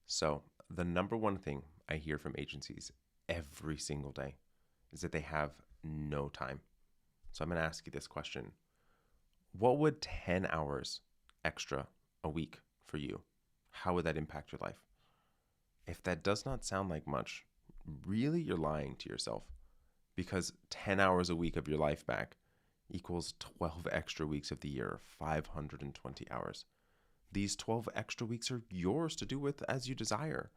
So, the number one thing I hear from agencies every single day is that they have no time. So, I'm going to ask you this question. What would 10 hours extra a week for you? How would that impact your life? If that does not sound like much, really you're lying to yourself because 10 hours a week of your life back equals 12 extra weeks of the year, 520 hours. These 12 extra weeks are yours to do with as you desire.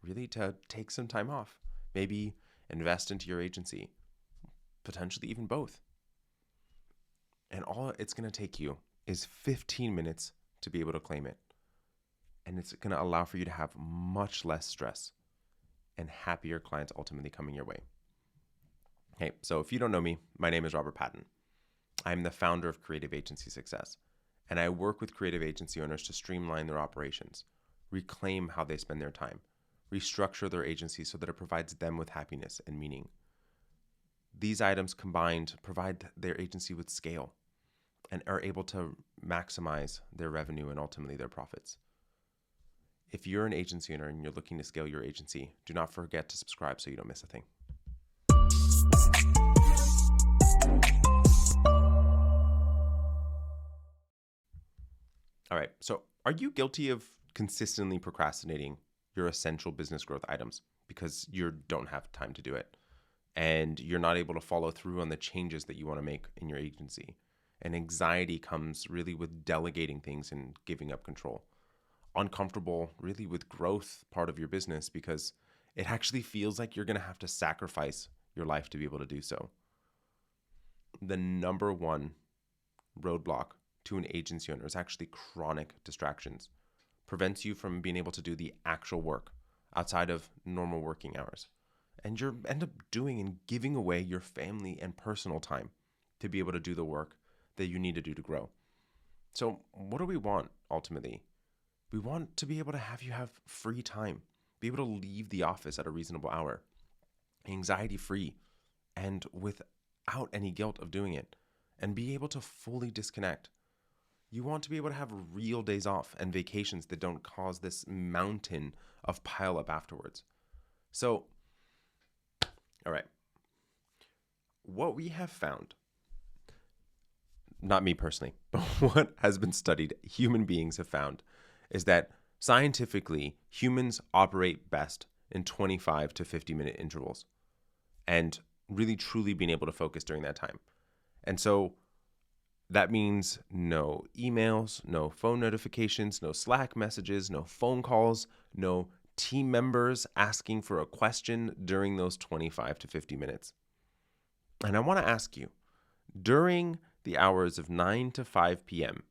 Really, to take some time off, maybe invest into your agency, potentially even both. And all it's going to take you is 15 minutes to be able to claim it. And it's going to allow for you to have much less stress and happier clients ultimately coming your way. Hey, so if you don't know me, my name is Robert Patton. I'm the founder of Creative Agency Success, and I work with creative agency owners to streamline their operations, reclaim how they spend their time, restructure their agency so that it provides them with happiness and meaning. These items combined provide their agency with scale and are able to maximize their revenue and ultimately their profits. If you're an agency owner and you're looking to scale your agency, do not forget to subscribe so you don't miss a thing. All right, so are you guilty of consistently procrastinating your essential business growth items because you don't have time to do it and you're not able to follow through on the changes that you want to make in your agency? And anxiety comes really with delegating things and giving up control. Uncomfortable really with growth part of your business because it actually feels like you're going to have to sacrifice your life to be able to do so. The number one roadblock to an agency owner is actually chronic distractions. Prevents you from being able to do the actual work outside of normal working hours. And you end up doing and giving away your family and personal time to be able to do the work that you need to do to grow. So what do we want ultimately? We want to be able to have you have free time, be able to leave the office at a reasonable hour, anxiety free, and without any guilt of doing it, and be able to fully disconnect. You want to be able to have real days off and vacations that don't cause this mountain of pile up afterwards. So, all right, what we have found, not me personally, but what has been studied, human beings have found, is that scientifically, humans operate best in 25 to 50-minute intervals and really truly being able to focus during that time. And so that means no emails, no phone notifications, no Slack messages, no phone calls, no team members asking for a question during those 25 to 50 minutes. And I want to ask you, during the hours of 9 to 5 p.m.,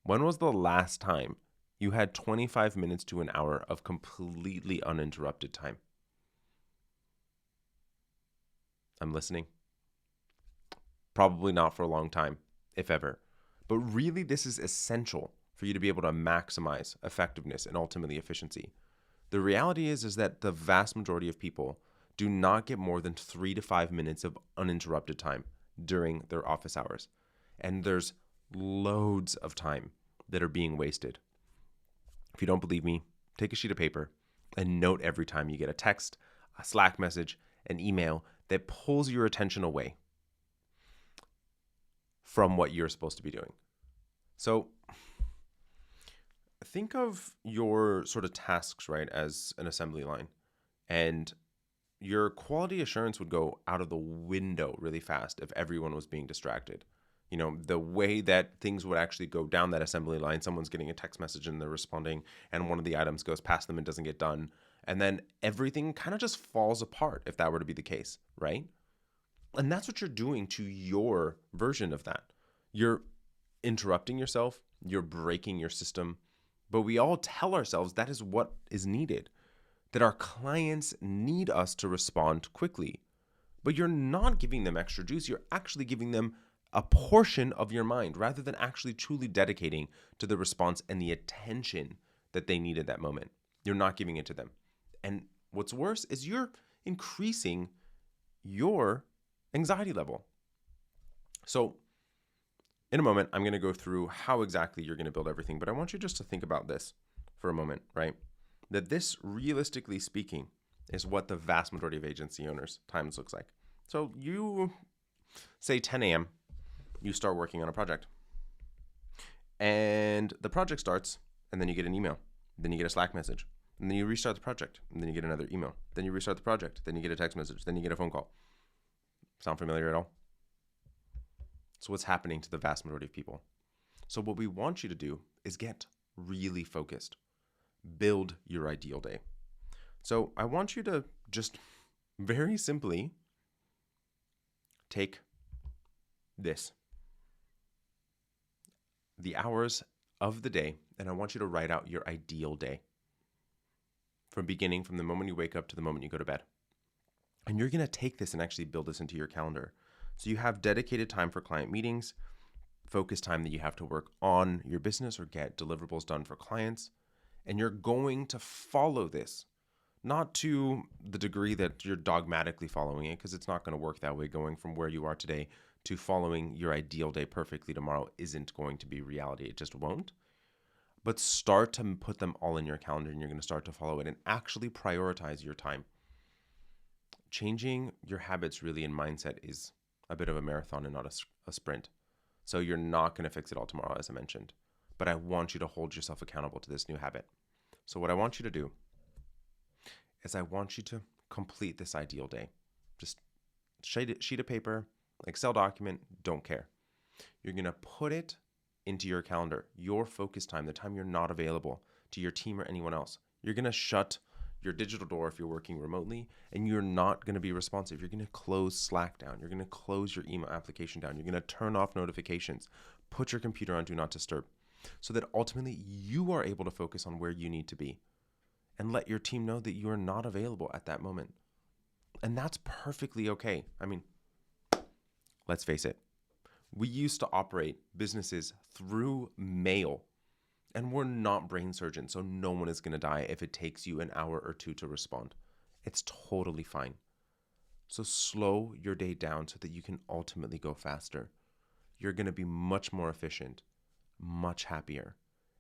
when was the last time you had 25 minutes to an hour of completely uninterrupted time? I'm listening. Probably not for a long time, if ever. But really, this is essential for you to be able to maximize effectiveness and ultimately efficiency. The reality is that the vast majority of people do not get more than 3 to 5 minutes of uninterrupted time during their office hours. And there's loads of time that are being wasted. If you don't believe me, take a sheet of paper and note every time you get a text, a Slack message, an email that pulls your attention away from what you're supposed to be doing. So think of your sort of tasks, right, as an assembly line. And your quality assurance would go out of the window really fast if everyone was being distracted. You know, the way that things would actually go down that assembly line, someone's getting a text message and they're responding, and one of the items goes past them and doesn't get done. And then everything kind of just falls apart if that were to be the case, right? And that's what you're doing to your version of that. You're interrupting yourself, you're breaking your system, but we all tell ourselves that is what is needed, that our clients need us to respond quickly. But you're not giving them extra juice, you're actually giving them a portion of your mind rather than actually truly dedicating to the response and the attention that they need at that moment. You're not giving it to them. And what's worse is you're increasing your anxiety level. So in a moment, I'm going to go through how exactly you're going to build everything, but I want you just to think about this for a moment, right? that this, realistically speaking, is what the vast majority of agency owners' times looks like. So you say 10 a.m., you start working on a project. And the project starts, and then you get an email. Then you get a Slack message. And then you restart the project, and then you get another email. Then you restart the project. Then you get a text message. Then you get a phone call. Sound familiar at all? So what's happening to the vast majority of people? So what we want you to do is get really focused. Build your ideal day. So I want you to just very simply take this, the hours of the day, and I want you to write out your ideal day from the moment you wake up to the moment you go to bed. And you're going to take this and actually build this into your calendar. So you have dedicated time for client meetings, focus time that you have to work on your business or get deliverables done for clients. And you're going to follow this, not to the degree that you're dogmatically following it, because it's not going to work that way. Going from where you are today to following your ideal day perfectly tomorrow isn't going to be reality. It just won't. But start to put them all in your calendar, and you're going to start to follow it and actually prioritize your time. Changing your habits really in mindset is a bit of a marathon and not a sprint. So you're not going to fix it all tomorrow, as I mentioned. But I want you to hold yourself accountable to this new habit. So what I want you to do is I want you to complete this ideal day. Just sheet of paper, Excel document, don't care. You're going to put it into your calendar, your focus time, the time you're not available to your team or anyone else. You're going to shut your digital door if you're working remotely, and you're not going to be responsive. You're going to close Slack down. You're going to close your email application down. You're going to turn off notifications. Put your computer on Do Not Disturb so that ultimately you are able to focus on where you need to be and let your team know that you are not available at that moment. And that's perfectly okay. I mean, let's face it. We used to operate businesses through mail, and we're not brain surgeons, so no one is going to die if it takes you an hour or two to respond. It's totally fine. So slow your day down so that you can ultimately go faster. You're going to be much more efficient, much happier,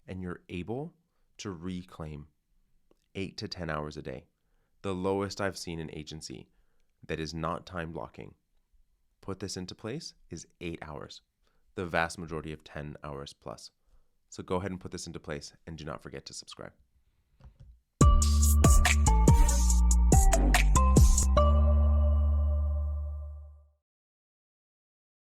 and you're able to reclaim 8 to 10 hours a day. The lowest I've seen in agency that is not time blocking. Put this into place is 8 hours, the vast majority of 10 hours plus. So go ahead and put this into place, and do not forget to subscribe.